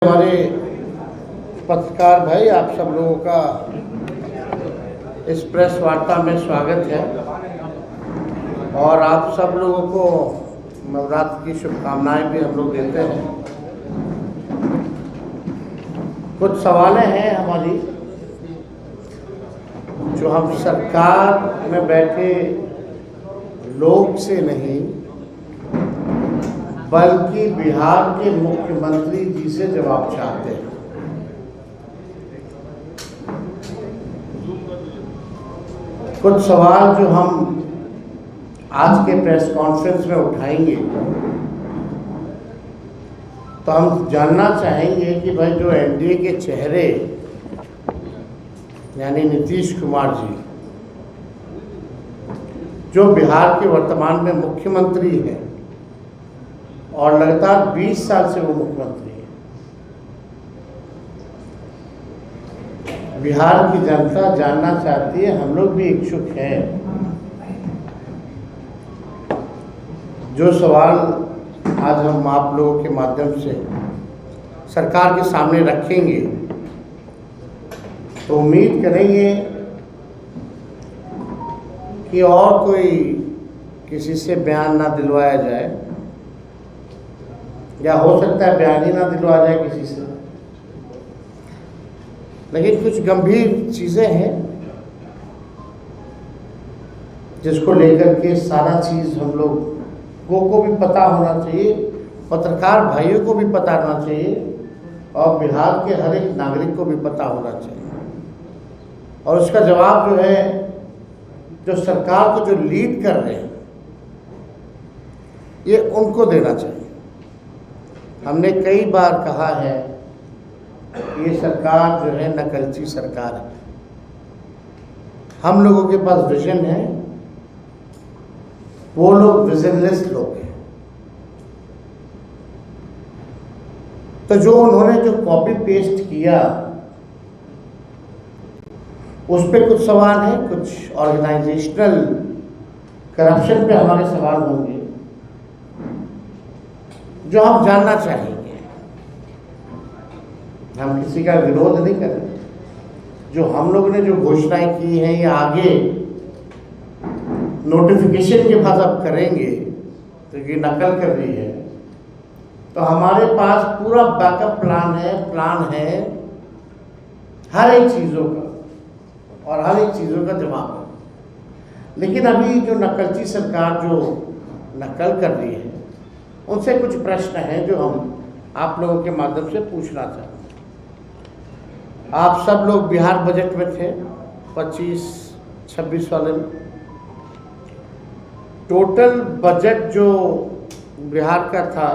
हमारे पत्रकार भाई, आप सब लोगों का इस प्रेस वार्ता में स्वागत है और आप सब लोगों को नवरात्र की शुभकामनाएं भी हम लोग देते हैं। कुछ सवालें हैं हमारी जो हम सरकार में बैठे लोग से नहीं बल्कि बिहार के मुख्यमंत्री जी से जवाब चाहते हैं। कुछ सवाल जो हम आज के प्रेस कॉन्फ्रेंस में उठाएंगे, तो हम जानना चाहेंगे कि भाई जो एनडीए के चेहरे यानी नीतीश कुमार जी, जो बिहार के वर्तमान में मुख्यमंत्री हैं और लगातार 20 साल से वो मुख्यमंत्री है, बिहार की जनता जानना चाहती है, हम लोग भी इच्छुक हैं। जो सवाल आज हम आप लोगों के माध्यम से सरकार के सामने रखेंगे, तो उम्मीद करेंगे कि और कोई किसी से बयान ना दिलवाया जाए, या हो सकता है बयान ही ना दिलवा जाए किसी से। लेकिन कुछ गंभीर चीज़ें हैं जिसको लेकर के सारा चीज़ हम लोगों को भी पता होना चाहिए, पत्रकार भाइयों को भी पता होना चाहिए और बिहार के हर एक नागरिक को भी पता होना चाहिए। और उसका जवाब जो है, जो सरकार को जो लीड कर रहे हैं, ये उनको देना चाहिए। हमने कई बार कहा है कि ये सरकार जो है नकलची सरकार है। हम लोगों के पास विजन है, वो लोग विजनलेस लोग हैं। तो जो उन्होंने जो कॉपी पेस्ट किया, उस पे कुछ सवाल है, कुछ ऑर्गेनाइजेशनल करप्शन पे हमारे सवाल होंगे जो हम जानना चाहेंगे। हम किसी का विरोध नहीं कर रहे। जो हम लोगों ने जो घोषणाएं की हैं, ये आगे नोटिफिकेशन के बाद अब करेंगे, तो ये नकल कर रही है, तो हमारे पास पूरा बैकअप प्लान है हर एक चीज़ों का और हर एक चीज़ों का जवाब है। लेकिन अभी जो नकलची सरकार जो नकल कर रही है, उनसे कुछ प्रश्न हैं जो हम आप लोगों के माध्यम से पूछना चाहते हैं। आप सब लोग बिहार बजट में थे 25-26 वाले में। टोटल बजट जो बिहार का था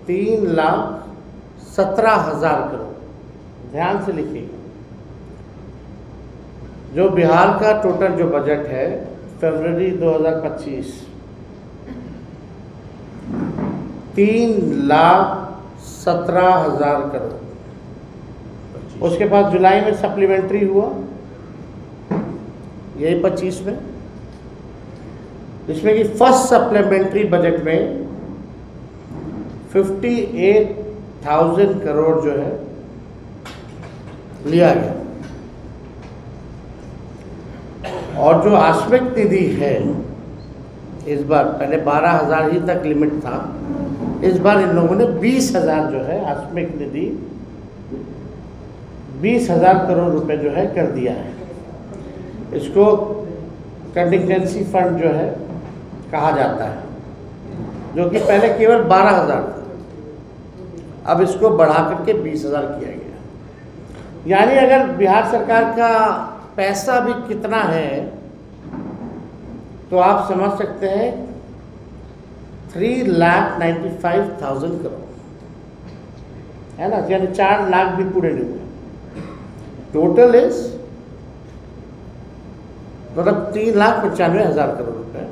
3,17,000 करोड़। ध्यान से लिखिएगा, जो बिहार का टोटल जो बजट है फरवरी 2025 3,17,000 करोड़। उसके बाद जुलाई में सप्लीमेंट्री हुआ, यही 25 में, जिसमें कि फर्स्ट सप्लीमेंट्री बजट में 58,000 करोड़ जो है लिया गया। और जो आस्मिक निधि है इस बार, पहले 12,000 ही तक लिमिट था, इस बार इन लोगों ने 20,000 जो है आस्मिक निधि 20,000 करोड़ रुपए जो है कर दिया है। इसको कंटिजेंसी फंड जो है कहा जाता है, जो कि पहले केवल 12,000 था, अब इसको बढ़ा करके 20,000 किया गया। यानी अगर बिहार सरकार का पैसा भी कितना है, तो आप समझ सकते हैं 3,95,000 करोड़ है ना, यानी 4 लाख भी पूरे नहीं हुए। टोटल इज मतलब 3,95,000 करोड़ रुपए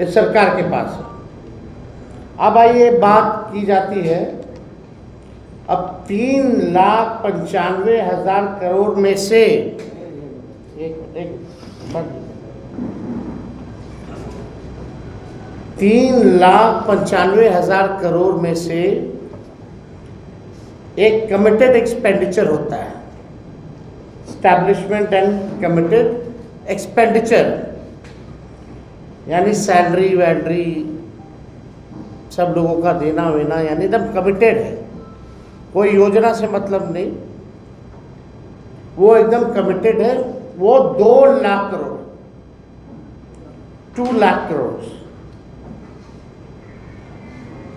इस सरकार के पास है। अब आइए बात की जाती है, अब 3,95,000 करोड़ में से एक 3,95,000 करोड़ में से एक कमिटेड एक्सपेंडिचर होता है, एस्टैब्लिशमेंट एंड कमिटेड एक्सपेंडिचर, यानी सैलरी वैलरी सब लोगों का देना वेना, यानी एकदम कमिटेड है, कोई योजना से मतलब नहीं, वो एकदम कमिटेड है। वो 2 लाख करोड़, 2 लाख करोड़,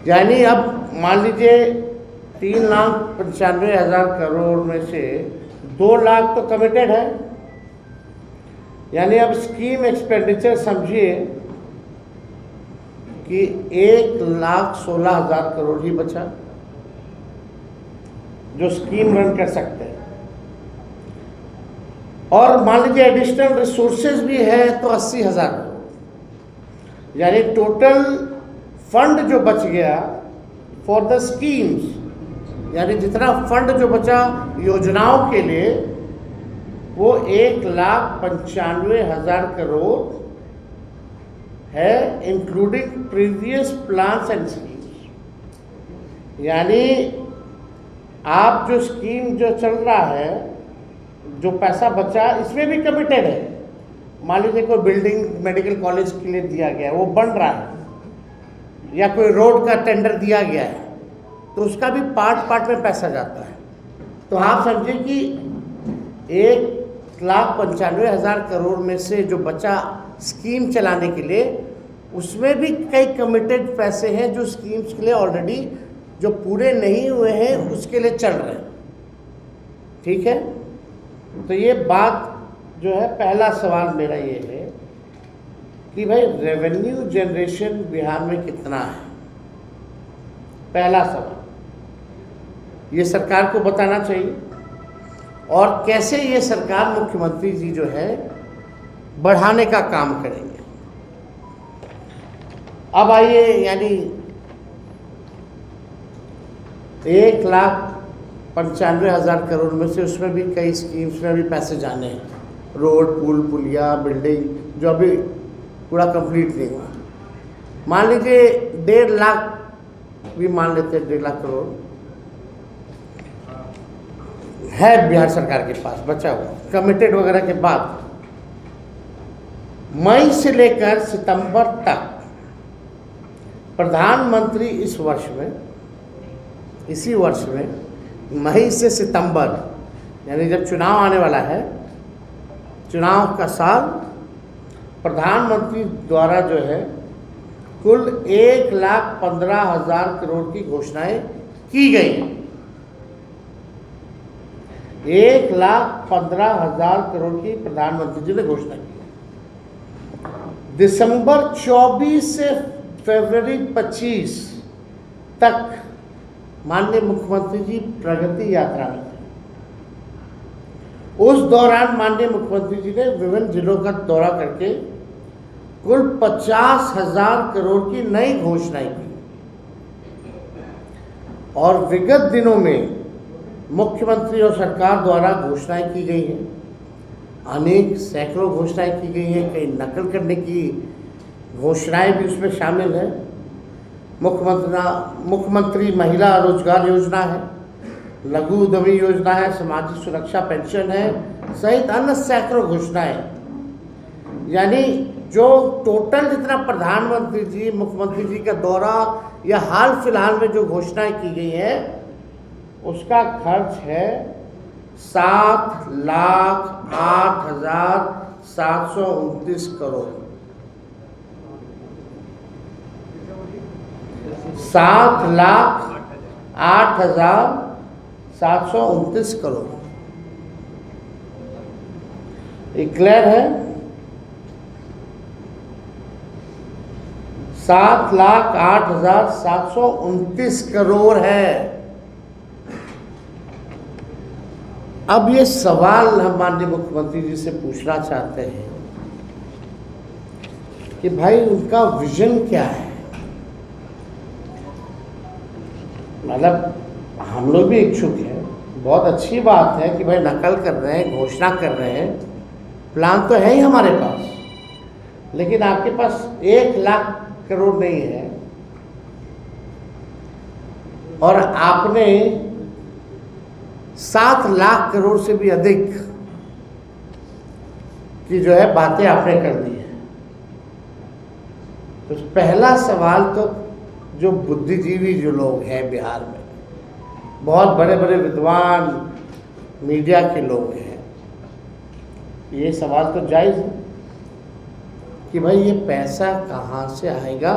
यानी अब मान लीजिए 3,95,000 करोड़ में से 2 लाख तो कमिटेड है, यानी अब स्कीम एक्सपेंडिचर समझिए कि 1,16,000 करोड़ ही बचा जो स्कीम रन कर सकते हैं। और मान लीजिए एडिशनल रिसोर्सेज भी है तो 80,000 करोड़, यानी टोटल फंड जो बच गया फॉर द स्कीम्स, यानी जितना फंड जो बचा योजनाओं के लिए वो 1,95,000 करोड़ है, including previous plans and schemes. यानी आप जो स्कीम जो चल रहा है, जो पैसा बचा इसमें भी कमिटेड है। मान लीजिए कोई बिल्डिंग मेडिकल कॉलेज के लिए दिया गया है, वो बन रहा है, या कोई रोड का टेंडर दिया गया है, तो उसका भी पार्ट में पैसा जाता है। तो आप समझिए कि 1,95,000 करोड़ में से जो बचा स्कीम चलाने के लिए, उसमें भी कई कमिटेड पैसे हैं जो स्कीम्स के लिए ऑलरेडी जो पूरे नहीं हुए हैं उसके लिए चल रहे हैं। ठीक है, तो ये बात जो है, पहला सवाल मेरा ये है कि भाई रेवेन्यू जनरेशन बिहार में कितना है, पहला सवाल ये सरकार को बताना चाहिए, और कैसे ये सरकार मुख्यमंत्री जी जो है बढ़ाने का काम करेंगे। अब आइए, यानी 1,95,000 करोड़ में से उसमें भी कई स्कीम्स में भी पैसे जाने हैं, रोड पुल पुलिया बिल्डिंग जो अभी पूरा कंप्लीट नहीं हुआ। मान लीजिए 1.5 लाख भी मान लेते हैं, 1.5 लाख करोड़ है बिहार सरकार के पास बचा हुआ कमिटेड वगैरह के बाद। मई से लेकर सितंबर तक प्रधानमंत्री इस वर्ष में, इसी वर्ष में मई से सितंबर, यानी जब चुनाव आने वाला है, चुनाव का साल, प्रधानमंत्री द्वारा जो है कुल 1,15,000 करोड़ की घोषणाएं की गई। 1,15,000 करोड़ की प्रधानमंत्री जी ने घोषणा की। दिसंबर 24 से फरवरी 25 तक माननीय मुख्यमंत्री जी प्रगति यात्रा में थे। उस दौरान माननीय मुख्यमंत्री जी ने विभिन्न जिलों का दौरा करके कुल 50,000 करोड़ की नई घोषणाएं की। और विगत दिनों में मुख्यमंत्री और सरकार द्वारा घोषणाएं की गई हैं, अनेक सैकड़ों घोषणाएं की गई हैं, कई नकल करने की घोषणाएं भी उसमें शामिल है। मुख्यमंत्री महिला रोजगार योजना है, लघु उद्यमी योजना है, सामाजिक सुरक्षा पेंशन है, सहित अन्य सैकड़ों घोषणाएं। यानी जो टोटल जितना प्रधानमंत्री जी, मुख्यमंत्री जी का दौरा या हाल फिलहाल में जो घोषणाएं की गई हैं, उसका खर्च है 7,08,729 करोड़। 7,08,729 करोड़। ये क्लियर है? 7,08,729 करोड़ है। अब ये सवाल हम माननीय मुख्यमंत्री जी से पूछना चाहते हैं कि भाई उनका विजन क्या है। मतलब हम लोग भी इच्छुक हैं, बहुत अच्छी बात है कि भाई नकल कर रहे हैं, घोषणा कर रहे हैं, प्लान तो है ही हमारे पास, लेकिन आपके पास 1 लाख करोड़ नहीं है। और आपने 7 लाख करोड़ से भी अधिक की जो है बातें आपने कर दी है। तो पहला सवाल तो जो बुद्धिजीवी जो लोग हैं बिहार में, बहुत बड़े बड़े विद्वान मीडिया के लोग हैं, ये सवाल तो जायज़ है कि भाई ये पैसा कहाँ से आएगा,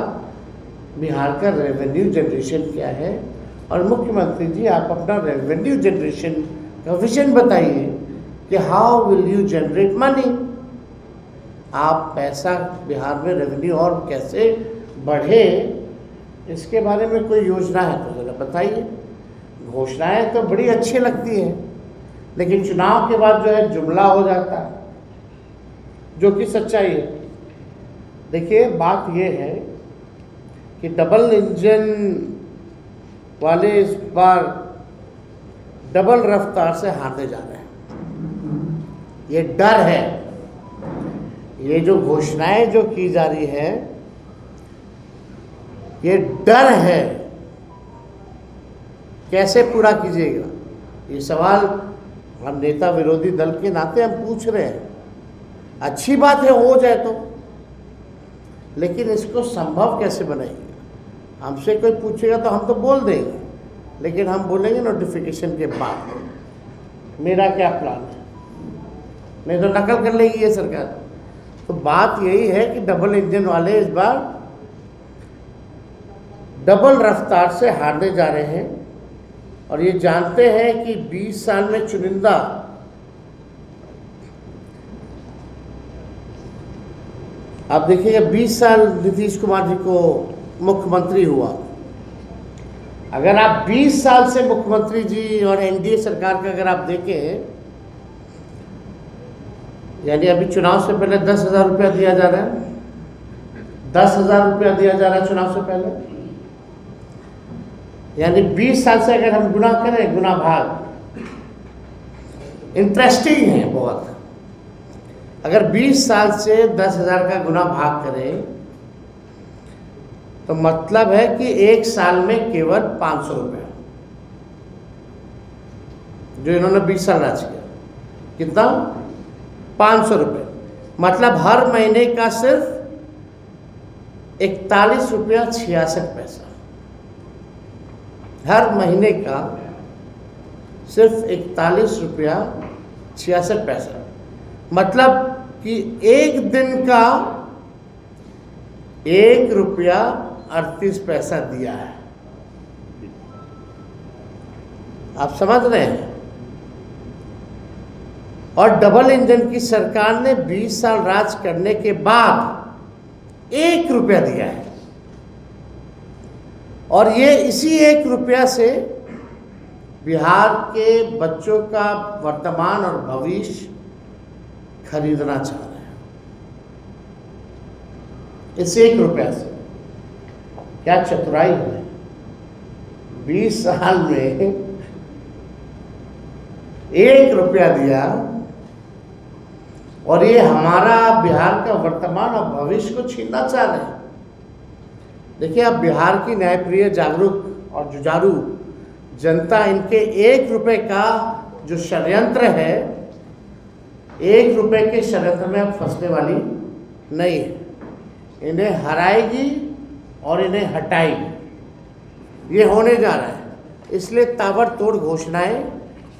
बिहार का रेवेन्यू जनरेशन क्या है, और मुख्यमंत्री जी आप अपना रेवेन्यू जनरेशन का विजन बताइए कि how will you generate money, आप पैसा बिहार में रेवेन्यू और कैसे बढ़े, इसके बारे में कोई योजना है तो ज़रा बताइए। घोषणाएं तो बड़ी अच्छी लगती हैं, लेकिन चुनाव के बाद जो है जुमला हो जाता है, जो कि सच्चाई है। देखिए बात ये है कि डबल इंजन वाले इस बार डबल रफ्तार से हारने जा रहे हैं, ये डर है। ये जो घोषणाएं जो की जा रही है, ये डर है, कैसे पूरा कीजिएगा, ये सवाल हम नेता विरोधी दल के नाते हम पूछ रहे हैं। अच्छी बात है हो जाए तो, लेकिन इसको संभव कैसे बनाएंगे? हमसे कोई पूछेगा तो हम तो बोल देंगे, लेकिन हम बोलेंगे नोटिफिकेशन के बाद मेरा क्या प्लान है, नहीं तो नकल कर लेगी ये सरकार। तो बात यही है कि डबल इंजन वाले इस बार डबल रफ्तार से हारने जा रहे हैं, और ये जानते हैं कि 20 साल में चुनिंदा आप देखिएगा 20 साल नीतीश कुमार जी को मुख्यमंत्री हुआ। अगर आप 20 साल से मुख्यमंत्री जी और एनडीए सरकार का अगर आप देखें, यानी अभी चुनाव से पहले 10,000 रुपया दिया जा रहा है, 10,000 रुपया दिया जा रहा है चुनाव से पहले, यानी 20 साल से अगर हम गुना करें, गुना भाग इंटरेस्टिंग है बहुत। अगर 20 साल से 10,000 का गुना भाग करें तो मतलब है कि एक साल में केवल 500 रुपये, जो इन्होंने 20 साल राज किया, कितना 500 रुपये, मतलब हर महीने का सिर्फ 41 रुपया 66 पैसा, हर महीने का सिर्फ 41 रुपया 66 पैसा, मतलब कि एक दिन का 1 रुपया 38 पैसा दिया है। आप समझ रहे हैं? और डबल इंजन की सरकार ने 20 साल राज करने के बाद 1 रुपया दिया है, और ये इसी 1 रुपया से बिहार के बच्चों का वर्तमान और भविष्य खरीदना चाह रहे हैं। इस 1 रुपया से क्या चतुराई है, 20 साल में 1 रुपया दिया, और ये हमारा बिहार का वर्तमान और भविष्य को छीनना चाह रहे हैं। देखिए अब बिहार की न्यायप्रिय, जागरूक और जुझारू जनता इनके 1 रुपये का जो षड्यंत्र है, 1 रुपये के षड्यंत्र में अब फंसने वाली नहीं है। इन्हें हराएगी और इन्हें हटाएगी, ये होने जा रहा है। इसलिए ताबड़तोड़ घोषणाएं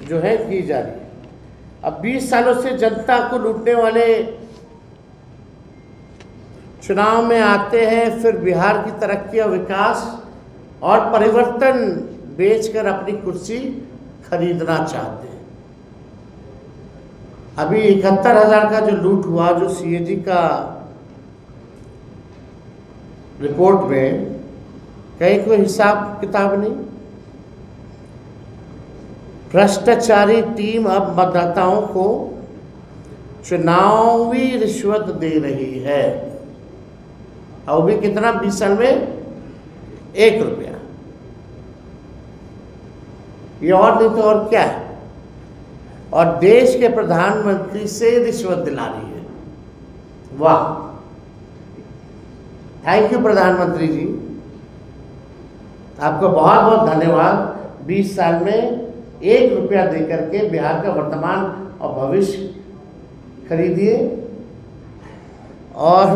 जो है की जा रही है। अब 20 सालों से जनता को लूटने वाले चुनाव में आते हैं, फिर बिहार की तरक्की और विकास और परिवर्तन बेचकर अपनी कुर्सी खरीदना चाहते हैं। अभी 71,000 का जो लूट हुआ, जो सीएजी का रिपोर्ट में कहीं कोई हिसाब किताब नहीं। भ्रष्टाचारी टीम अब मतदाताओं को चुनावी रिश्वत दे रही है, और भी कितना 20 साल में 1 रुपया। ये और नहीं तो और क्या है, और देश के प्रधानमंत्री से रिश्वत दिला रही है। वाह, थैंक यू प्रधानमंत्री जी, आपको बहुत बहुत धन्यवाद। 20 साल में 1 रुपया दे करके बिहार का वर्तमान और भविष्य खरीदिए, और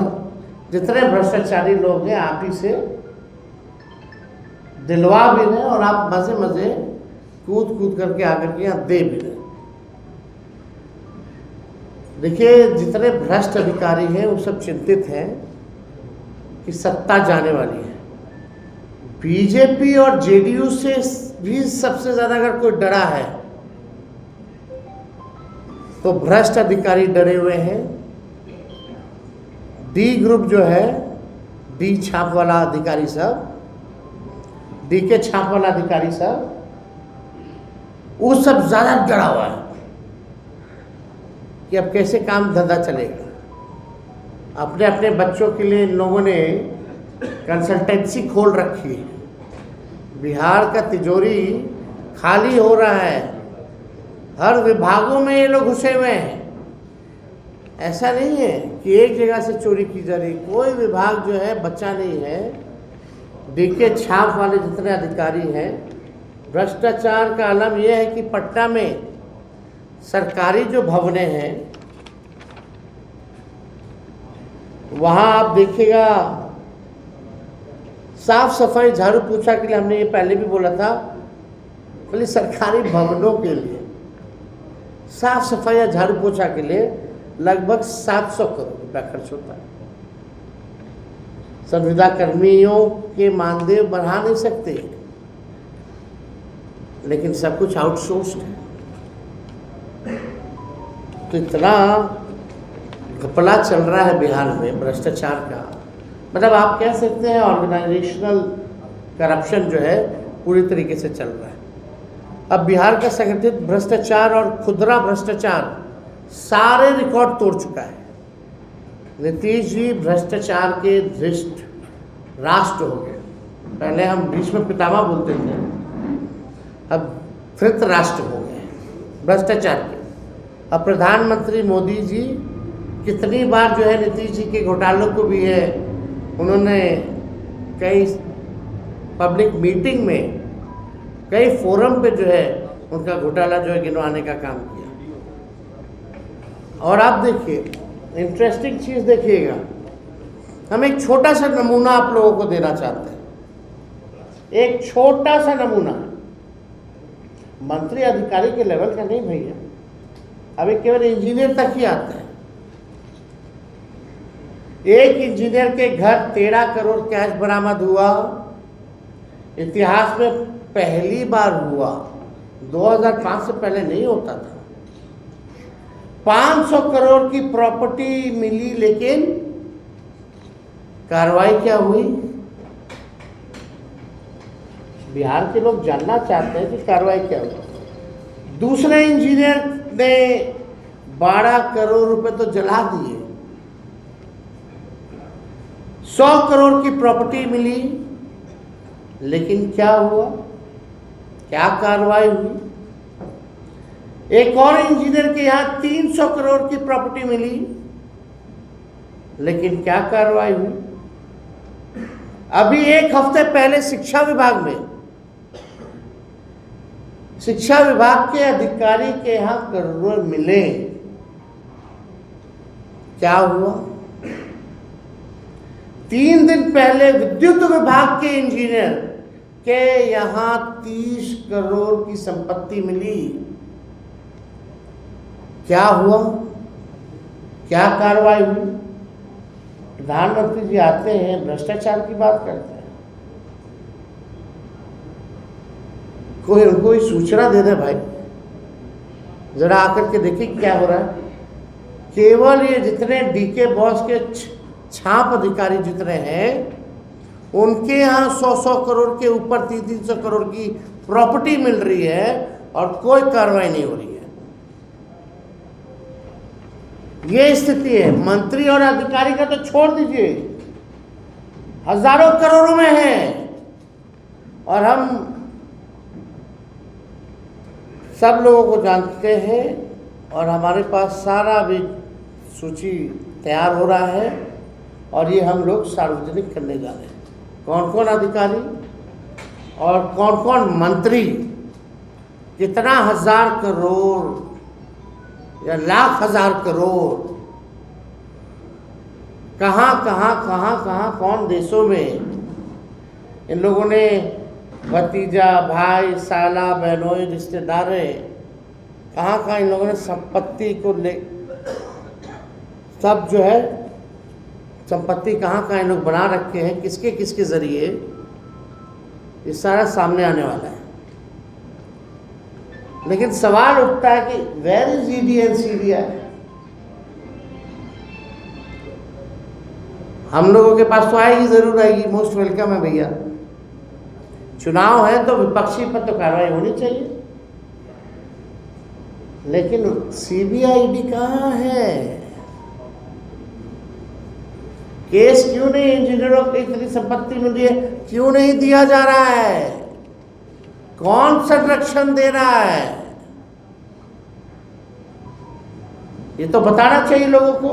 जितने भ्रष्टाचारी लोग हैं आप ही से दिलवा भी रहे और आप मजे मजे कूद कूद करके आकर के यहाँ दे भी रहे। देखिए, जितने भ्रष्ट अधिकारी हैं वो सब चिंतित हैं कि सत्ता जाने वाली है। बीजेपी और जेडीयू से भी सबसे ज्यादा अगर कोई डरा है तो भ्रष्ट अधिकारी डरे हुए हैं। डी ग्रुप जो है, डी छाप वाला अधिकारी सब, डी के छाप वाला अधिकारी सब, वो सब ज्यादा डरा हुआ है कि अब कैसे काम धंधा चलेगा। अपने अपने बच्चों के लिए इन लोगों ने कंसल्टेंसी खोल रखी है। बिहार का तिजोरी खाली हो रहा है, हर विभागों में ये लोग घुसे हुए हैं। ऐसा नहीं है कि एक जगह से चोरी की जा रही, कोई विभाग जो है बच्चा नहीं है। डीके छाप वाले जितने अधिकारी हैं, भ्रष्टाचार का आलम यह है कि पटना में सरकारी जो भवनें हैं वहाँ आप देखिएगा साफ सफाई झाड़ू पोछा के लिए, हमने ये पहले भी बोला था, बोले सरकारी भवनों के लिए साफ सफाई या झाड़ू पोछा के लिए लगभग 700 करोड़ रुपया खर्च होता है। संविदा कर्मियों के मानदेय बढ़ा नहीं सकते, लेकिन सब कुछ आउटसोर्स्ड है। तो इतना घपला चल रहा है बिहार में भ्रष्टाचार का, मतलब आप कह सकते हैं ऑर्गेनाइजेशनल करप्शन जो है पूरी तरीके से चल रहा है। अब बिहार का संगठित भ्रष्टाचार और खुदरा भ्रष्टाचार सारे रिकॉर्ड तोड़ चुका है। नीतीश जी भ्रष्टाचार के धृष्ट राष्ट्र हो गए। पहले हम भीष्म पितामह बोलते थे, अब धृत राष्ट्र हो गए भ्रष्टाचार के। अब प्रधानमंत्री मोदी जी कितनी बार जो है नीतीश जी के घोटालों को भी है, उन्होंने कई पब्लिक मीटिंग में, कई फोरम पे जो है उनका घोटाला जो है गिनवाने का काम किया। और आप देखिए इंटरेस्टिंग चीज़ देखिएगा, हम एक छोटा सा नमूना आप लोगों को देना चाहते हैं। एक छोटा सा नमूना, मंत्री अधिकारी के लेवल का नहीं भैया, अभी केवल इंजीनियर तक ही आते हैं। एक इंजीनियर के घर 13 करोड़ कैश बरामद हुआ, इतिहास में पहली बार हुआ, 2005 से पहले नहीं होता था। 500 करोड़ की प्रॉपर्टी मिली, लेकिन कार्रवाई क्या हुई? बिहार के लोग जानना चाहते हैं कि कार्रवाई क्या हुई। दूसरे इंजीनियर ने 12 करोड़ रुपए तो जला दिए, 100 करोड़ की प्रॉपर्टी मिली, लेकिन क्या हुआ? क्या कार्रवाई हुई? एक और इंजीनियर के यहाँ 300 करोड़ की प्रॉपर्टी मिली, लेकिन क्या कार्रवाई हुई? अभी एक हफ्ते पहले शिक्षा विभाग में, शिक्षा विभाग के अधिकारी के यहाँ करोड़ मिले, क्या हुआ? 3 दिन पहले विद्युत विभाग के इंजीनियर के यहाँ 30 करोड़ की संपत्ति मिली, क्या हुआ? क्या कार्रवाई हुई? प्रधानमंत्री जी आते हैं, भ्रष्टाचार की बात करते हैं, कोई उनको सूचना दे दे भाई, जरा आकर के देखिए क्या हो रहा है। केवल ये जितने डीके बॉस के छाप अधिकारी जितने हैं, उनके यहाँ 100-100 करोड़ के ऊपर 300-300 करोड़ की प्रॉपर्टी मिल रही है और कोई कार्रवाई नहीं हो रही है। ये स्थिति है। मंत्री और अधिकारी का तो छोड़ दीजिए, हजारों करोड़ों में है, और हम सब लोगों को जानते हैं, और हमारे पास सारा भी सूची तैयार हो रहा है, और ये हम लोग सार्वजनिक करने जा रहे हैं। कौन कौन अधिकारी और कौन कौन मंत्री कितना हजार करोड़ या लाख हजार करोड़ कहाँ कौन देशों में इन लोगों ने भतीजा, भाई, साला, बहनोई, रिश्तेदार कहाँ इन लोगों ने संपत्ति को ले सब जो है संपत्ति कहाँ इन लोग बना रखे हैं, किसके किसके ज़रिए, ये सारा सामने आने वाला है। लेकिन सवाल उठता है कि where is ED and CBI? हम लोगों के पास तो आएगी, जरूर आएगी, मोस्ट वेलकम है भैया। चुनाव है तो विपक्षी पर तो कार्रवाई होनी चाहिए, लेकिन सीबीआई ईडी कहाँ है? केस क्यों नहीं इंजीनियरों की इतनी संपत्ति मिली है, क्यों नहीं दिया जा रहा है? कौन संरक्षण दे रहा है? ये तो बताना चाहिए लोगों को।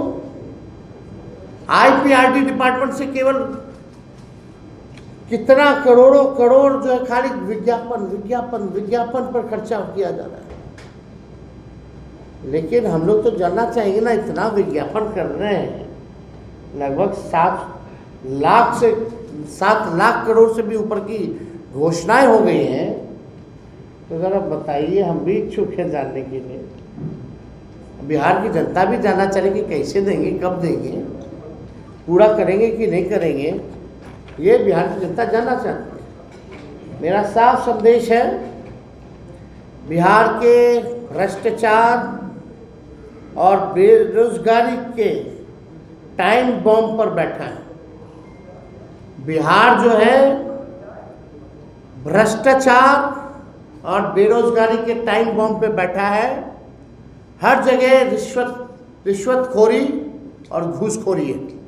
आईपीआरडी डिपार्टमेंट से केवल कितना करोड़ों करोड़ जो है खाली विज्ञापन पर खर्चा किया जा रहा है। लेकिन हम लोग तो जानना चाहिए ना, इतना विज्ञापन कर रहे हैं, लगभग 7 लाख करोड़ से भी ऊपर की घोषणाएं हो गई हैं। तो ज़रा बताइए, हम भी इच्छुक हैं जानने के लिए। बिहार की जनता भी जानना चाहिए कि कैसे देंगे, कब देंगे, पूरा करेंगे कि नहीं करेंगे, ये बिहार की जनता जानना चाहती है। मेरा साफ संदेश है, बिहार के भ्रष्टाचार और बेरोजगारी के टाइम बॉम्ब पर बैठा है। बिहार जो है भ्रष्टाचार और बेरोजगारी के टाइम बॉम्ब पे बैठा है। हर जगह रिश्वतखोरी और घूसखोरी है।